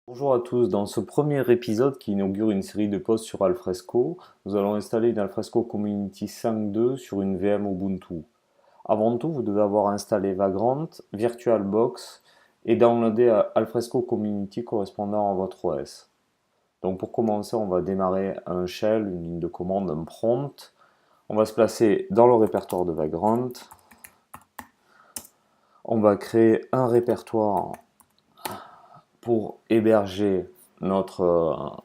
Bonjour à tous, dans ce premier épisode qui inaugure une série de posts sur Alfresco, nous allons installer une Alfresco Community 5.2 sur une VM Ubuntu. Avant tout, vous devez avoir installé Vagrant, VirtualBox et downloader Alfresco Community correspondant à votre OS. Donc pour commencer, on va démarrer un shell, une ligne de commande, un prompt. On va se placer dans le répertoire de Vagrant. On va créer un répertoire pour héberger notre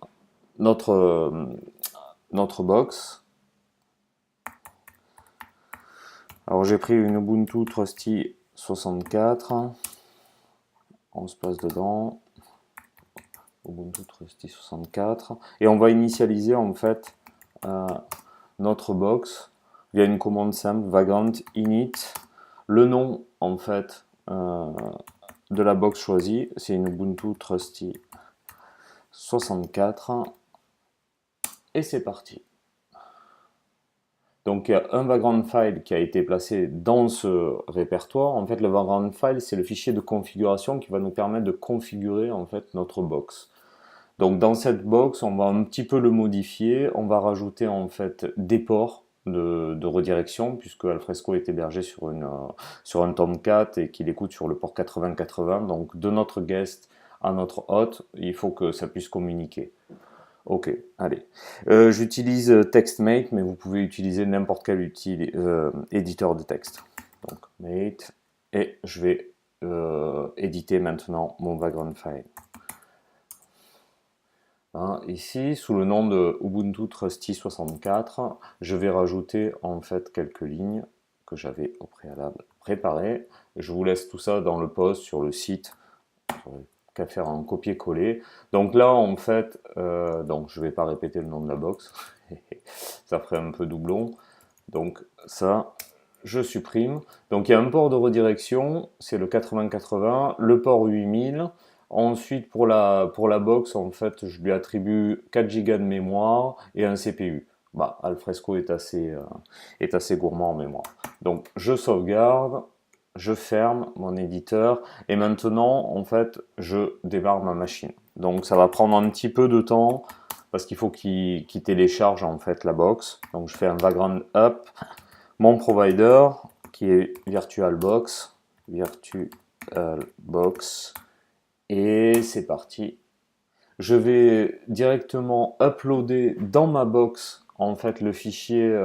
box. Alors j'ai pris une Ubuntu Trusty 64. On se place dedans. Ubuntu Trusty 64. Et on va initialiser en fait notre box via une commande simple, vagrant init. Le nom en fait de la box choisie, c'est une Ubuntu Trusty 64. Et c'est parti. Donc il y a un vagrant file qui a été placé dans ce répertoire. En fait, le vagrant file, c'est le fichier de configuration qui va nous permettre de configurer en fait notre box. Donc dans cette box, on va un petit peu le modifier. On va rajouter en fait des ports de redirection puisque Alfresco est hébergé sur un Tomcat et qu'il écoute sur le port 8080. Donc de notre guest à notre hôte, il faut que ça puisse communiquer. Ok, allez. J'utilise TextMate, mais vous pouvez utiliser n'importe quel éditeur de texte. Donc, Mate, et je vais éditer maintenant mon background file. Hein, ici, sous le nom de Ubuntu Trusty 64, je vais rajouter en fait quelques lignes que j'avais au préalable préparées. Je vous laisse tout ça dans le post sur le site. Qu'à faire un copier-coller. Donc là, en fait, donc je vais pas répéter le nom de la box, ça ferait un peu doublon. Donc ça, je supprime. Donc il y a un port de redirection, c'est le 8080, le port 8000. Ensuite, pour la box, en fait, je lui attribue 4 Go de mémoire et un CPU. Bah, Alfresco est assez gourmand en mémoire. Donc je sauvegarde, je ferme mon éditeur et maintenant en fait je démarre ma machine. Donc ça va prendre un petit peu de temps parce qu'il faut qu'il télécharge en fait la box. Donc je fais un vagrant up, mon provider qui est VirtualBox, et c'est parti. Je vais directement uploader dans ma box en fait le fichier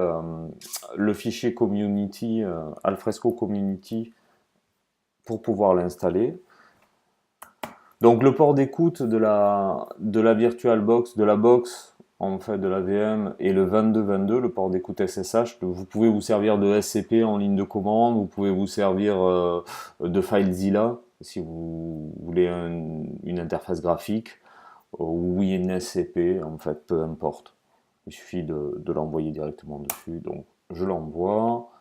community, Alfresco Community, pour pouvoir l'installer. Donc le port d'écoute de la VirtualBox, de la box en fait de la VM, est le 2222, le port d'écoute SSH. Vous pouvez vous servir de SCP en ligne de commande, vous pouvez vous servir de FileZilla si vous voulez une interface graphique, ou une SCP, en fait, peu importe. Il suffit de l'envoyer directement dessus. Donc je l'envoie.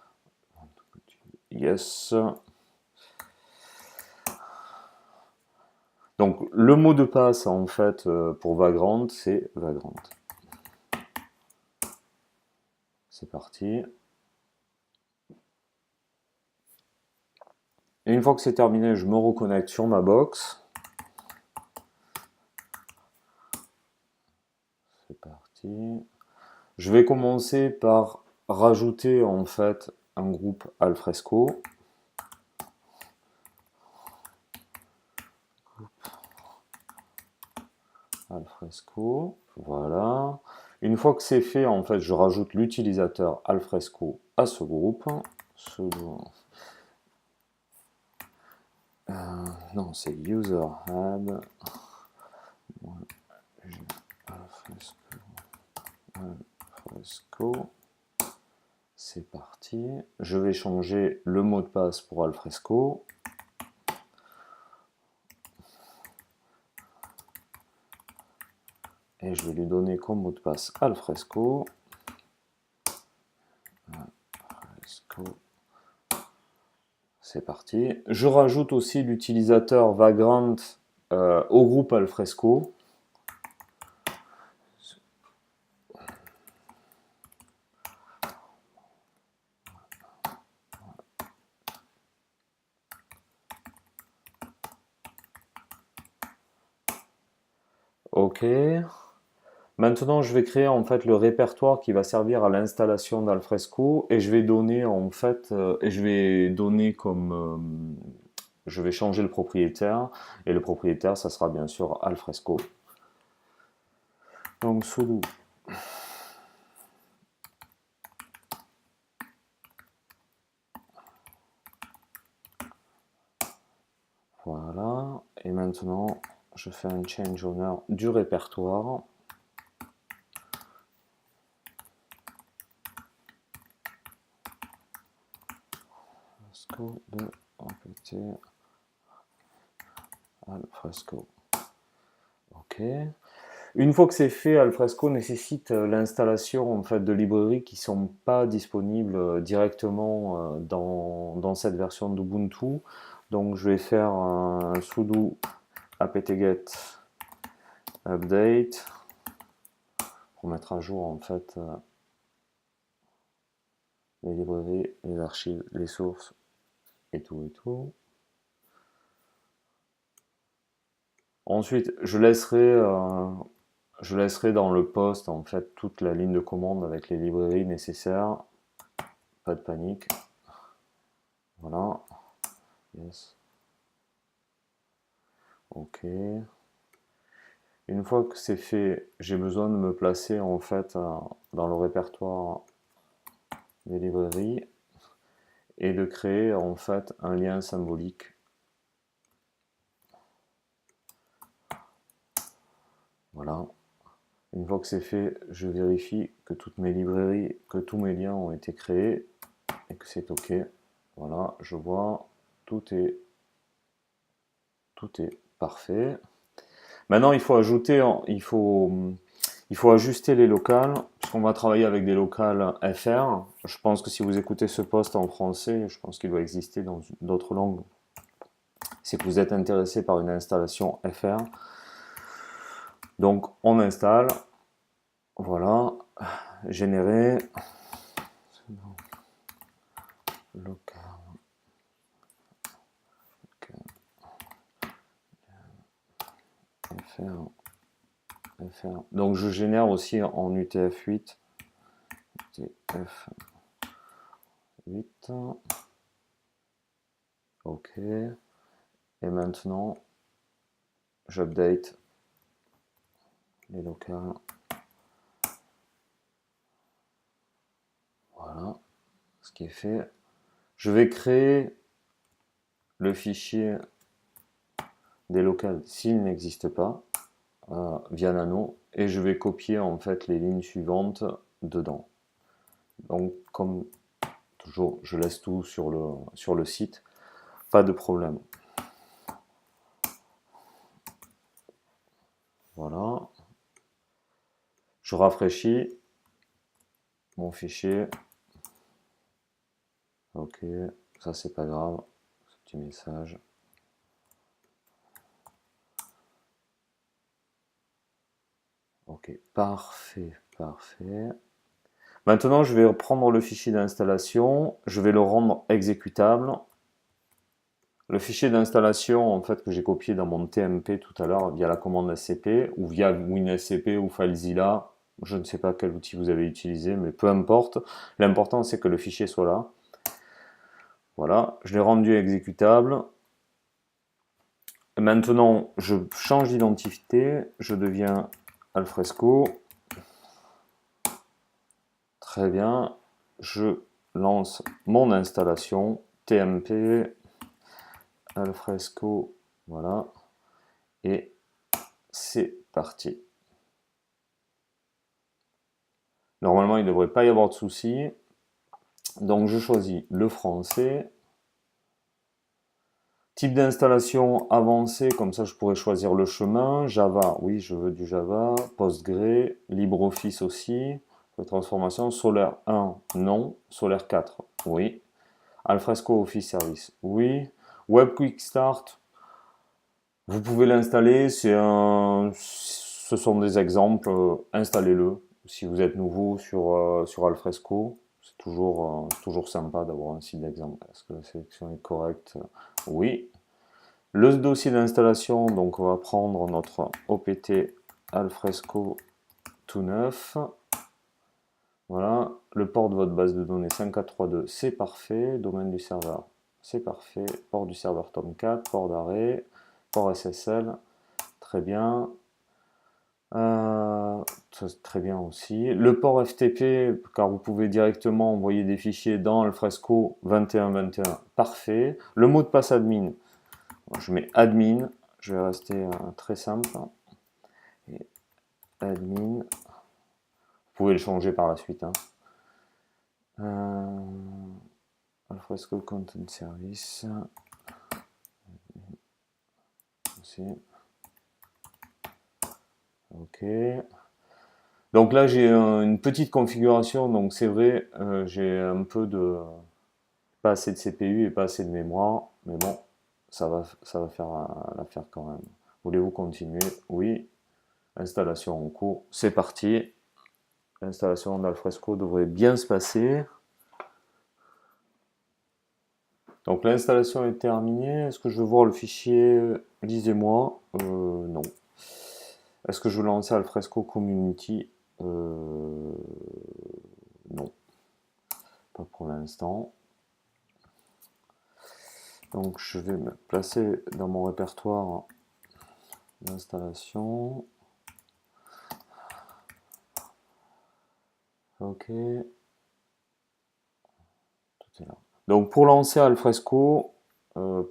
Yes. Donc le mot de passe en fait pour Vagrant, c'est Vagrant. C'est parti. Et une fois que c'est terminé, je me reconnecte sur ma box. C'est parti. Je vais commencer par rajouter en fait un groupe Alfresco. Alfresco, voilà. Une fois que c'est fait, en fait, je rajoute l'utilisateur Alfresco à ce groupe. Non, c'est user add. Alfresco. C'est parti. Je vais changer le mot de passe pour Alfresco. Et je vais lui donner comme mot de passe Alfresco. C'est parti. Je rajoute aussi l'utilisateur Vagrant au groupe Alfresco. Ok. Maintenant, je vais créer en fait le répertoire qui va servir à l'installation d'Alfresco et je vais donner en fait, et je vais donner comme, je vais changer le propriétaire et le propriétaire, ça sera bien sûr Alfresco. Donc sudo voilà, et maintenant je fais un change owner du répertoire. Alfresco de apt Alfresco. Ok. Une fois que c'est fait, Alfresco nécessite l'installation en fait de librairies qui sont pas disponibles directement dans cette version d'Ubuntu. Donc je vais faire un sudo apt-get update pour mettre à jour en fait les librairies, les archives, les sources et tout et tout. Ensuite, je laisserai dans le post en fait toute la ligne de commande avec les librairies nécessaires. Pas de panique. Voilà. Yes. Ok. Une fois que c'est fait, j'ai besoin de me placer en fait dans le répertoire des librairies et de créer en fait un lien symbolique. Voilà. Une fois que c'est fait, je vérifie que toutes mes librairies, que tous mes liens ont été créés et que c'est OK. Voilà, je vois, tout est parfait. Maintenant, il faut ajouter, il faut ajuster les locales, puisqu'on va travailler avec des locales FR. Je pense que si vous écoutez ce post en français, je pense qu'il doit exister dans d'autres langues. C'est que vous êtes intéressé par une installation FR. Donc, on installe. Voilà. Générer. Local. FR. Donc, je génère aussi en UTF-8. UTF-8. OK. Et maintenant, j'update les locales. Voilà, ce qui est fait. Je vais créer le fichier des locales s'il n'existe pas via Nano et je vais copier en fait les lignes suivantes dedans. Donc comme toujours, je laisse tout sur le site, pas de problème. Voilà. Je rafraîchis mon fichier. Ok, ça c'est pas grave, ce petit message. Ok, parfait, parfait. Maintenant, je vais prendre le fichier d'installation, je vais le rendre exécutable. Le fichier d'installation en fait, que j'ai copié dans mon TMP tout à l'heure via la commande scp ou via WinSCP ou FileZilla, je ne sais pas quel outil vous avez utilisé, mais peu importe. L'important c'est que le fichier soit là. Voilà, je l'ai rendu exécutable. Maintenant, je change d'identité, je deviens Alfresco. Très bien, je lance mon installation TMP Alfresco, voilà, et c'est parti. Normalement, il ne devrait pas y avoir de soucis. Donc, je choisis le français. Type d'installation avancé, comme ça je pourrais choisir le chemin. Java, oui, je veux du Java. Postgre, LibreOffice aussi. Transformation, Solaire 1, non. Solaire 4, oui. Alfresco Office Service, oui. Web Quick Start, vous pouvez l'installer, ce sont des exemples, installez-le. Si vous êtes nouveau sur Alfresco, c'est toujours sympa d'avoir un site d'exemple. Est-ce que la sélection est correcte? Oui. Le dossier d'installation, donc on va prendre notre opt Alfresco tout neuf. Voilà, le port de votre base de données 5432, c'est parfait. Domaine du serveur, c'est parfait. Port du serveur Tomcat, port d'arrêt, port SSL, très bien. Très bien aussi. Le port FTP, car vous pouvez directement envoyer des fichiers dans Alfresco 2121, parfait. Le mot de passe admin, je mets admin, je vais rester très simple. Et admin, vous pouvez le changer par la suite. Alfresco Content Service. Aussi. Ok. Donc là, j'ai une petite configuration. Donc c'est vrai, j'ai un peu de... Pas assez de CPU et pas assez de mémoire. Mais bon, ça va faire l'affaire quand même. Voulez-vous continuer? Oui. Installation en cours. C'est parti. L'installation d'Alfresco devrait bien se passer. Donc l'installation est terminée. Est-ce que je veux voir le fichier? Lisez-moi. Non. Est-ce que je veux lancer Alfresco Community? Non. Pas pour l'instant. Donc je vais me placer dans mon répertoire d'installation. Ok. Tout est là. Donc pour lancer Alfresco,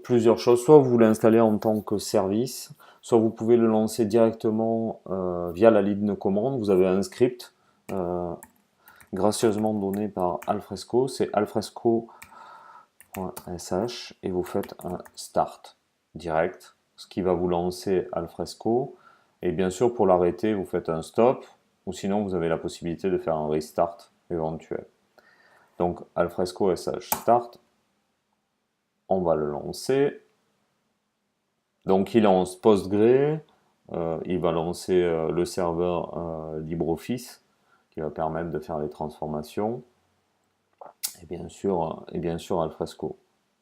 plusieurs choses. Soit vous l'installez en tant que service, soit vous pouvez le lancer directement via la ligne de commande. Vous avez un script gracieusement donné par Alfresco. C'est alfresco.sh et vous faites un start direct, ce qui va vous lancer Alfresco. Et bien sûr, pour l'arrêter, vous faites un stop, ou sinon vous avez la possibilité de faire un restart éventuel. Donc Alfresco sh start, on va le lancer. Donc il lance Postgre, il va lancer le serveur LibreOffice qui va permettre de faire les transformations, et bien sûr Alfresco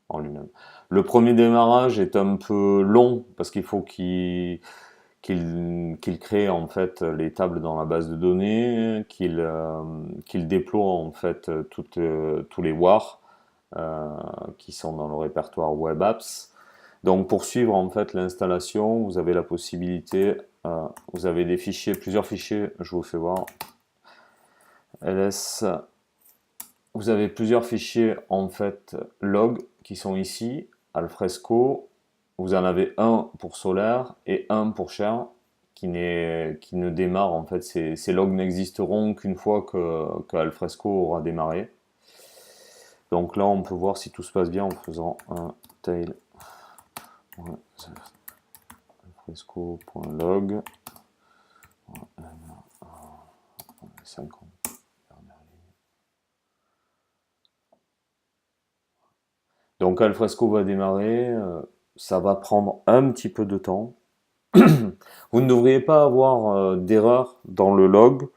en lui-même. Le premier démarrage est un peu long parce qu'il faut qu'il crée en fait les tables dans la base de données, qu'il déploie en fait tous les WAR qui sont dans le répertoire Web Apps. Donc pour suivre en fait l'installation, vous avez la possibilité, vous avez des fichiers, plusieurs fichiers, je vous fais voir. ls, vous avez plusieurs fichiers en fait log qui sont ici, Alfresco. Vous en avez un pour Solaire et un pour Share qui ne démarre en fait. Ces logs n'existeront qu'une fois que Alfresco aura démarré. Donc là, on peut voir si tout se passe bien en faisant un tail alfresco.log 50. Donc Alfresco va démarrer, ça va prendre un petit peu de temps. Vous ne devriez pas avoir d'erreur dans le log.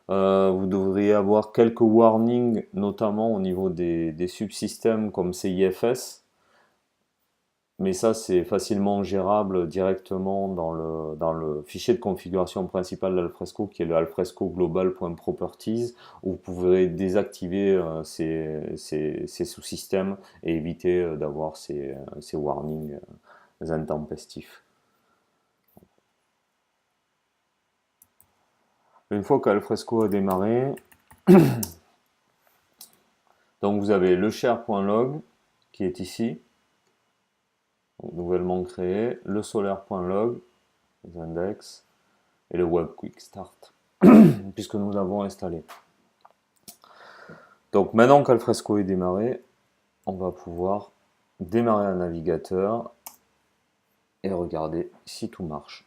Vous devriez avoir quelques warnings, notamment au niveau des subsystèmes comme CIFS. Mais ça, c'est facilement gérable directement dans le fichier de configuration principal d'Alfresco, qui est le alfresco global.properties, où vous pouvez désactiver ces sous-systèmes et éviter d'avoir ces warnings intempestifs. Une fois qu'Alfresco a démarré, donc vous avez le share.log qui est ici, donc nouvellement créé, le solaire.log, les index, et le web quick start, puisque nous l'avons installé. Donc maintenant qu'Alfresco est démarré, on va pouvoir démarrer un navigateur et regarder si tout marche.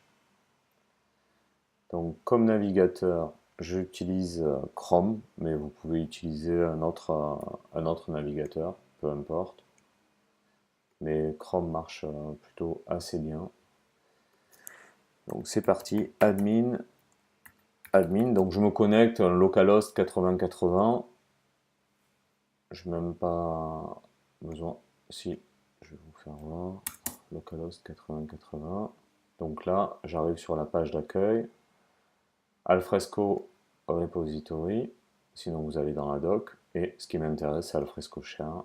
Donc comme navigateur, j'utilise Chrome, mais vous pouvez utiliser un autre navigateur, peu importe. Mais Chrome marche plutôt assez bien. Donc c'est parti, admin, donc je me connecte localhost 8080. Je n'ai même pas besoin, si, je vais vous faire voir, localhost 8080. Donc là, j'arrive sur la page d'accueil. Alfresco repository, sinon vous allez dans la doc, et ce qui m'intéresse c'est Alfresco share.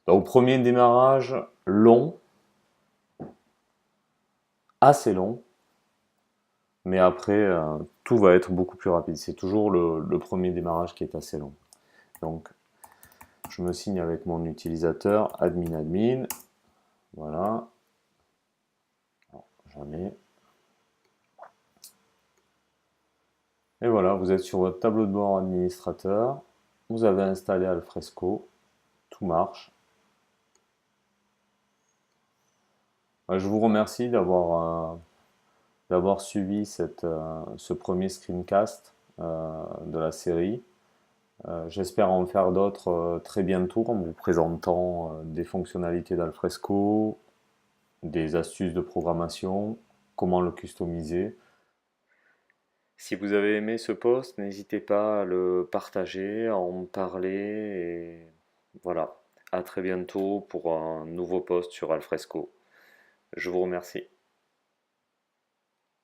Donc premier démarrage long, assez long, mais après tout va être beaucoup plus rapide. C'est toujours le premier démarrage qui est assez long. Donc je me signe avec mon utilisateur admin, voilà, jamais. Et voilà, vous êtes sur votre tableau de bord administrateur, vous avez installé Alfresco, tout marche. Je vous remercie d'avoir suivi ce premier screencast de la série. J'espère en faire d'autres très bientôt en vous présentant des fonctionnalités d'Alfresco, des astuces de programmation, comment le customiser. Si vous avez aimé ce post, n'hésitez pas à le partager, à en parler et voilà. À très bientôt pour un nouveau post sur Alfresco. Je vous remercie.